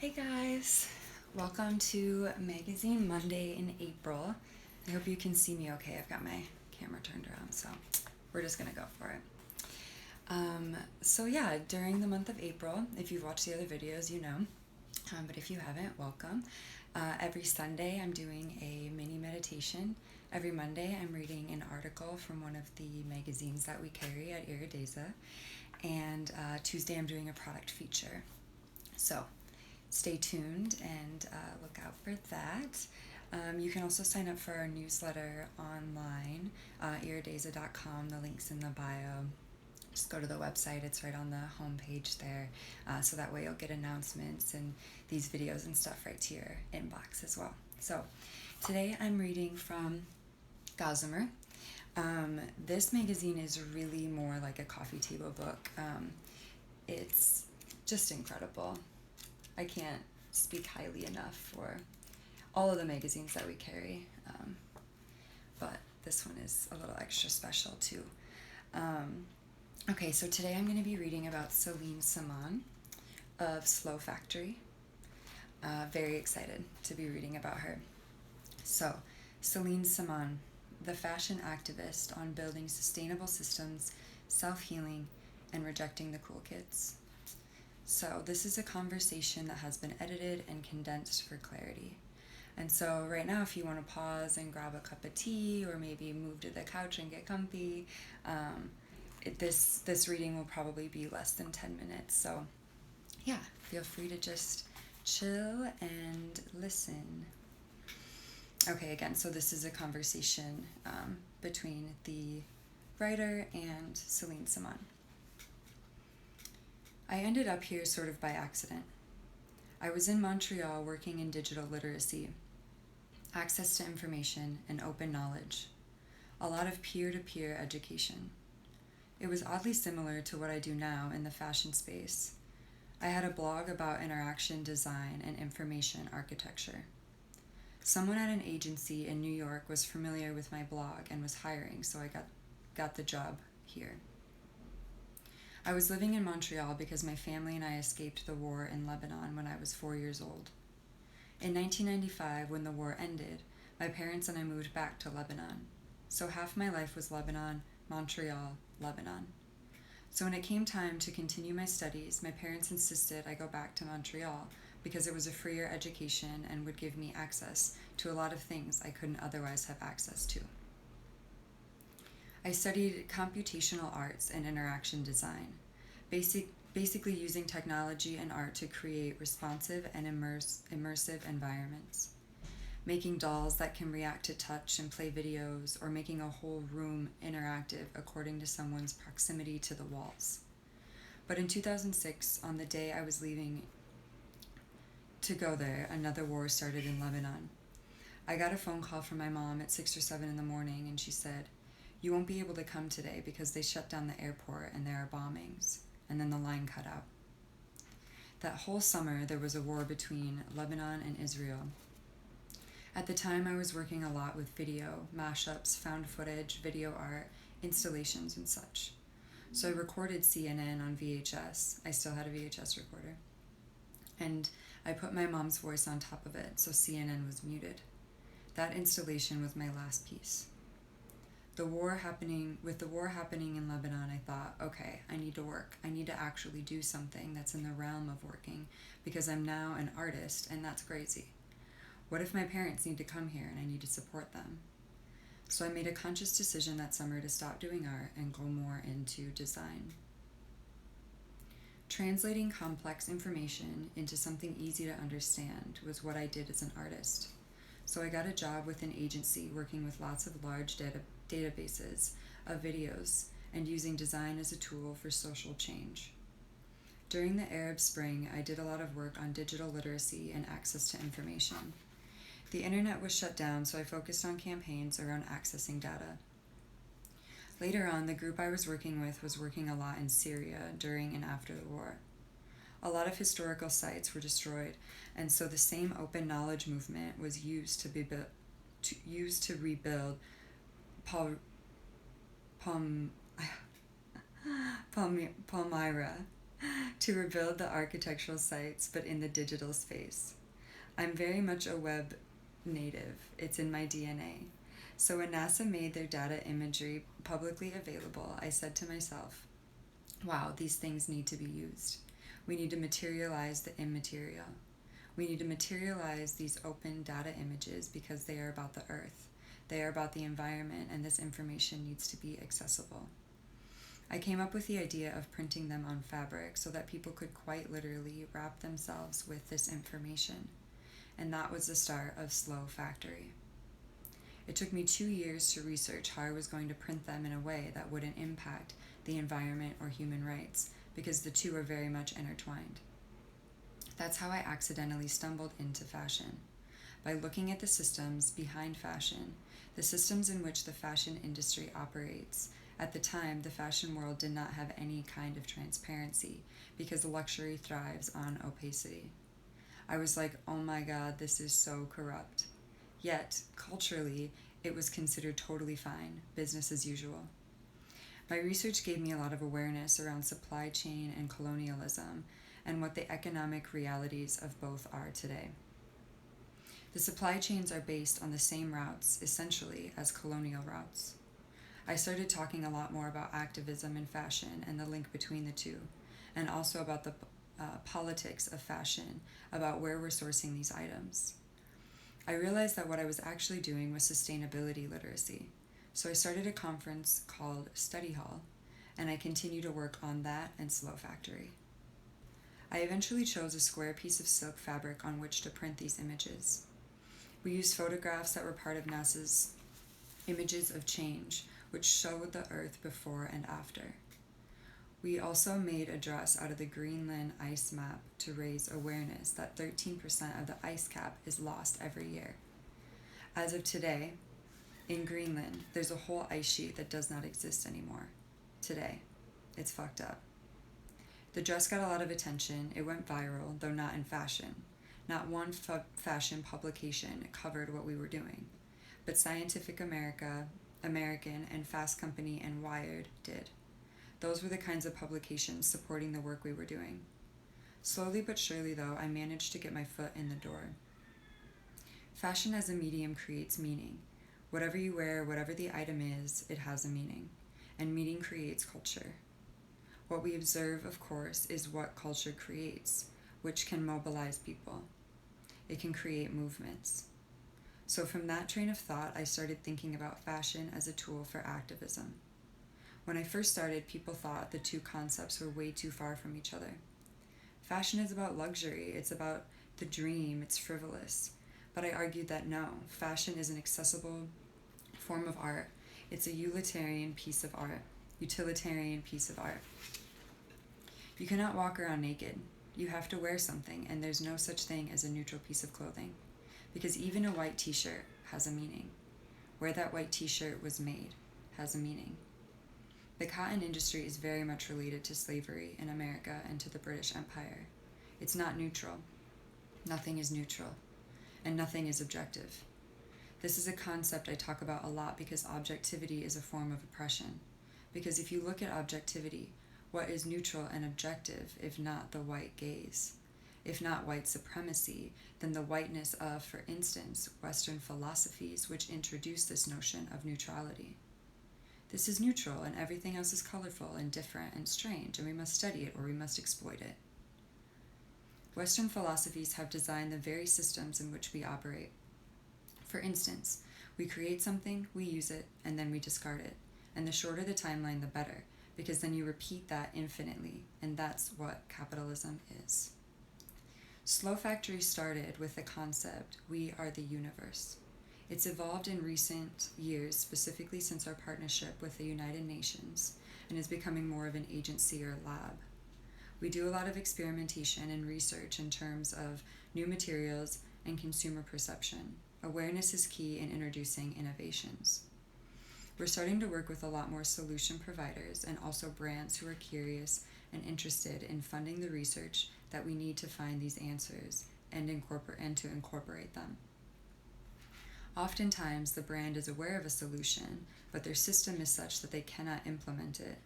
Hey guys, welcome to Magazine Monday in April. I hope you can see me okay. I've got my camera turned around, so we're just gonna go for it. During the month of April, if you've watched the other videos, you know, but if you haven't, welcome. Every Sunday, I'm doing a mini meditation. Every Monday, I'm reading an article from one of the magazines that we carry at Iridaeza. And Tuesday, I'm doing a product feature. So stay tuned and look out for that. You can also sign up for our newsletter online, iridaeza.com. The link's in the bio. Just go to the website, it's right on the homepage there, so that way you'll get announcements and these videos and stuff right to your inbox as well. So today I'm reading from Gossamer. This magazine is really more like a coffee table book. It's just incredible. I can't speak highly enough for all of the magazines that we carry, but this one is a little extra special too. So today I'm going to be reading about Céline Semaan of Slow Factory. Very excited to be reading about her. So, Céline Semaan, the fashion activist on building sustainable systems, self-healing, and rejecting the cool kids. So this is a conversation that has been edited and condensed for clarity. And so right now, if you want to pause and grab a cup of tea or maybe move to the couch and get comfy, this reading will probably be less than 10 minutes. So yeah, feel free to just chill and listen. Okay, again, so this is a conversation between the writer and Céline Semaan. I ended up here sort of by accident. I was in Montreal working in digital literacy, access to information, and open knowledge. A lot of peer-to-peer education. It was oddly similar to what I do now in the fashion space. I had a blog about interaction design and information architecture. Someone at an agency in New York was familiar with my blog and was hiring, so I got the job here. I was living in Montreal because my family and I escaped the war in Lebanon when I was 4 years old. In 1995, when the war ended, my parents and I moved back to Lebanon. So half my life was Lebanon, Montreal, Lebanon. So when it came time to continue my studies, my parents insisted I go back to Montreal because it was a freer education and would give me access to a lot of things I couldn't otherwise have access to. I studied computational arts and interaction design, basically using technology and art to create responsive and immersive environments. Making dolls that can react to touch and play videos, or making a whole room interactive according to someone's proximity to the walls. But in 2006, on the day I was leaving to go there, another war started in Lebanon. I got a phone call from my mom at 6 or 7 in the morning, and she said, "You won't be able to come today because they shut down the airport and there are bombings." And then the line cut out. That whole summer, there was a war between Lebanon and Israel. At the time, I was working a lot with video, mashups, found footage, video art, installations, and such. So I recorded CNN on VHS. I still had a VHS recorder. And I put my mom's voice on top of it, so CNN was muted. That installation was my last piece. With the war happening in Lebanon, I thought, okay, I need to work. I need to actually do something that's in the realm of working because I'm now an artist, and that's crazy. What if my parents need to come here and I need to support them? So I made a conscious decision that summer to stop doing art and go more into design. Translating complex information into something easy to understand was what I did as an artist. So I got a job with an agency working with lots of large databases of videos and using design as a tool for social change. During the Arab Spring, I did a lot of work on digital literacy and access to information. The internet was shut down, so I focused on campaigns around accessing data. Later on, the group I was working with was working a lot in Syria during and after the war. A lot of historical sites were destroyed, and so the same open knowledge movement was used to rebuild Palmyra. to rebuild the architectural sites, but in the digital space. I'm very much a web native. It's in my DNA. So when NASA made their data imagery publicly available, I said to myself, wow, these things need to be used. We need to materialize the immaterial. We need to materialize these open data images because they are about the earth. They are about the environment, and this information needs to be accessible. I came up with the idea of printing them on fabric so that people could quite literally wrap themselves with this information. And that was the start of Slow Factory. It took me 2 years to research how I was going to print them in a way that wouldn't impact the environment or human rights, because the two are very much intertwined. That's how I accidentally stumbled into fashion, by looking at the systems behind fashion, the systems in which the fashion industry operates. At the time, the fashion world did not have any kind of transparency because luxury thrives on opacity. I was like, oh my god, this is so corrupt. Yet, culturally, it was considered totally fine, business as usual. My research gave me a lot of awareness around supply chain and colonialism and what the economic realities of both are today. The supply chains are based on the same routes, essentially, as colonial routes. I started talking a lot more about activism in fashion and the link between the two, and also about the politics of fashion, about where we're sourcing these items. I realized that what I was actually doing was sustainability literacy, so I started a conference called Study Hall, and I continue to work on that and Slow Factory. I eventually chose a square piece of silk fabric on which to print these images. We used photographs that were part of NASA's Images of Change, which showed the Earth before and after. We also made a dress out of the Greenland ice map to raise awareness that 13% of the ice cap is lost every year. As of today, in Greenland, there's a whole ice sheet that does not exist anymore. Today. It's fucked up. The dress got a lot of attention. It went viral, though not in fashion. Not one fashion publication covered what we were doing. But Scientific American, and Fast Company, and Wired did. Those were the kinds of publications supporting the work we were doing. Slowly but surely, though, I managed to get my foot in the door. Fashion as a medium creates meaning. Whatever you wear, whatever the item is, it has a meaning. And meaning creates culture. What we observe, of course, is what culture creates, which can mobilize people. It can create movements. So from that train of thought, I started thinking about fashion as a tool for activism. When I first started, people thought the two concepts were way too far from each other. Fashion is about luxury, it's about the dream, it's frivolous. But I argued that no, fashion is an accessible form of art. It's a utilitarian piece of art. You cannot walk around naked. You have to wear something, and there's no such thing as a neutral piece of clothing. Because even a white t-shirt has a meaning. Where that white t-shirt was made has a meaning. The cotton industry is very much related to slavery in America and to the British Empire. It's not neutral. Nothing is neutral. And nothing is objective. This is a concept I talk about a lot because objectivity is a form of oppression. Because if you look at objectivity, what is neutral and objective if not the white gaze? If not white supremacy, then the whiteness of, for instance, Western philosophies which introduce this notion of neutrality. This is neutral and everything else is colorful and different and strange, and we must study it or we must exploit it. Western philosophies have designed the very systems in which we operate. For instance, we create something, we use it, and then we discard it. And the shorter the timeline, the better, because then you repeat that infinitely, and that's what capitalism is. Slow Factory started with the concept, we are the universe. It's evolved in recent years, specifically since our partnership with the United Nations, and is becoming more of an agency or lab. We do a lot of experimentation and research in terms of new materials and consumer perception. Awareness is key in introducing innovations. We're starting to work with a lot more solution providers and also brands who are curious and interested in funding the research that we need to find these answers and to incorporate them. Oftentimes, the brand is aware of a solution, but their system is such that they cannot implement it.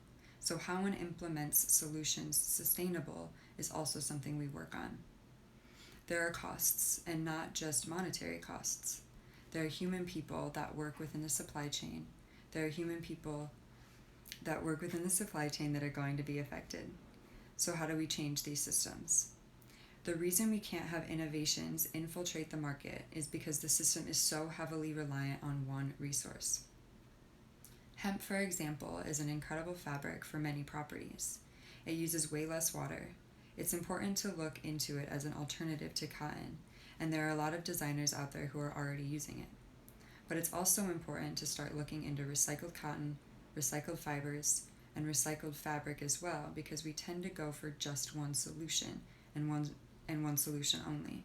So how one implements solutions sustainable is also something we work on. There are costs, and not just monetary costs. There are human people that work within the supply chain. There are human people that work within the supply chain that are going to be affected. So how do we change these systems? The reason we can't have innovations infiltrate the market is because the system is so heavily reliant on one resource. Hemp, for example, is an incredible fabric for many properties. It uses way less water. It's important to look into it as an alternative to cotton, and there are a lot of designers out there who are already using it. But it's also important to start looking into recycled cotton, recycled fibers, and recycled fabric as well, because we tend to go for just one solution and one solution only.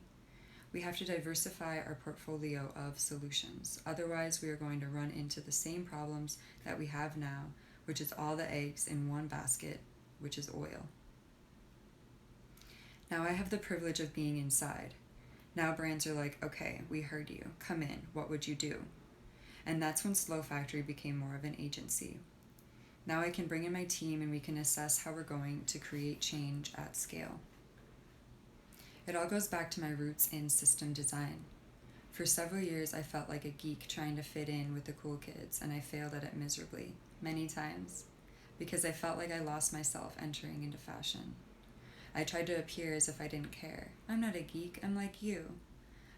We have to diversify our portfolio of solutions. Otherwise, we are going to run into the same problems that we have now, which is all the eggs in one basket, which is oil. Now I have the privilege of being inside. Now brands are like, okay, we heard you. Come in. What would you do? And that's when Slow Factory became more of an agency. Now I can bring in my team and we can assess how we're going to create change at scale. It all goes back to my roots in system design. For several years, I felt like a geek trying to fit in with the cool kids, and I failed at it miserably, many times, because I felt like I lost myself entering into fashion. I tried to appear as if I didn't care. I'm not a geek, I'm like you.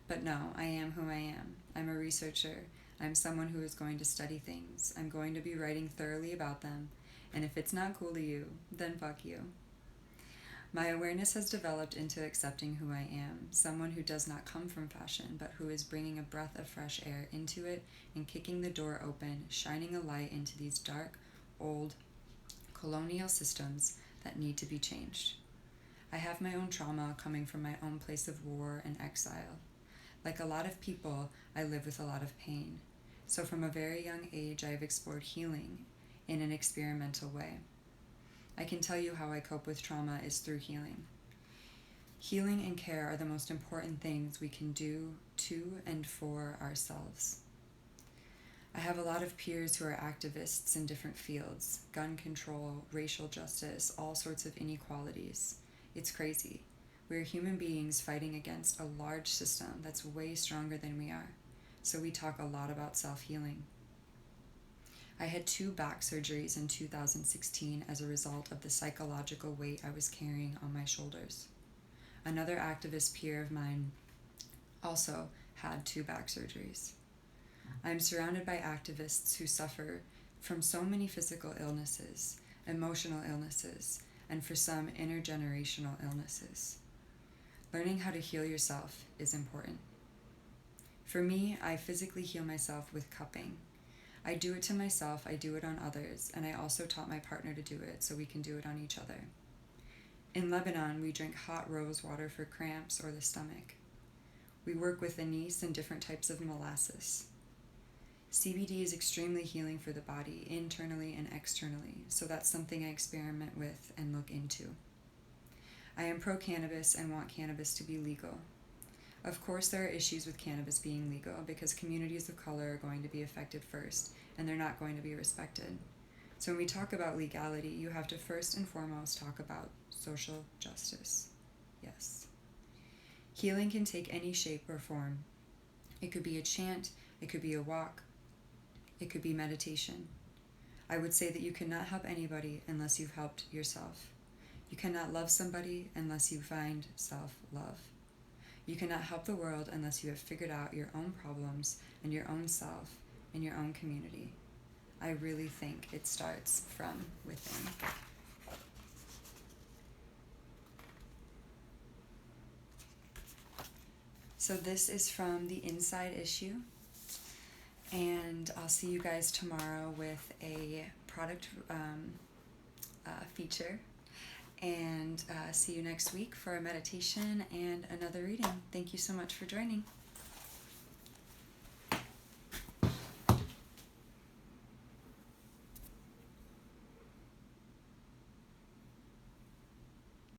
But no, I am who I am. I'm a researcher. I'm someone who is going to study things. I'm going to be writing thoroughly about them, and if it's not cool to you, then fuck you. My awareness has developed into accepting who I am, someone who does not come from fashion, but who is bringing a breath of fresh air into it and kicking the door open, shining a light into these dark, old, colonial systems that need to be changed. I have my own trauma coming from my own place of war and exile. Like a lot of people, I live with a lot of pain. So from a very young age, I have explored healing in an experimental way. I can tell you how I cope with trauma is through healing. Healing and care are the most important things we can do to and for ourselves. I have a lot of peers who are activists in different fields, gun control, racial justice, all sorts of inequalities. It's crazy. We're human beings fighting against a large system that's way stronger than we are. So we talk a lot about self-healing. I had 2 back surgeries in 2016 as a result of the psychological weight I was carrying on my shoulders. Another activist peer of mine also had 2 back surgeries. I am surrounded by activists who suffer from so many physical illnesses, emotional illnesses, and for some intergenerational illnesses. Learning how to heal yourself is important. For me, I physically heal myself with cupping. I do it to myself, I do it on others, and I also taught my partner to do it so we can do it on each other. In Lebanon, we drink hot rose water for cramps or the stomach. We work with anise and different types of molasses. CBD is extremely healing for the body, internally and externally, so that's something I experiment with and look into. I am pro-cannabis and want cannabis to be legal. Of course, there are issues with cannabis being legal because communities of color are going to be affected first, and they're not going to be respected. So when we talk about legality, you have to first and foremost talk about social justice. Yes. Healing can take any shape or form. It could be a chant, it could be a walk, it could be meditation. I would say that you cannot help anybody unless you've helped yourself. You cannot love somebody unless you find self-love. You cannot help the world unless you have figured out your own problems and your own self and your own community. I really think it starts from within. So this is from the Inside Issue, and I'll see you guys tomorrow with a product feature. And see you next week for a meditation and another reading. Thank you so much for joining.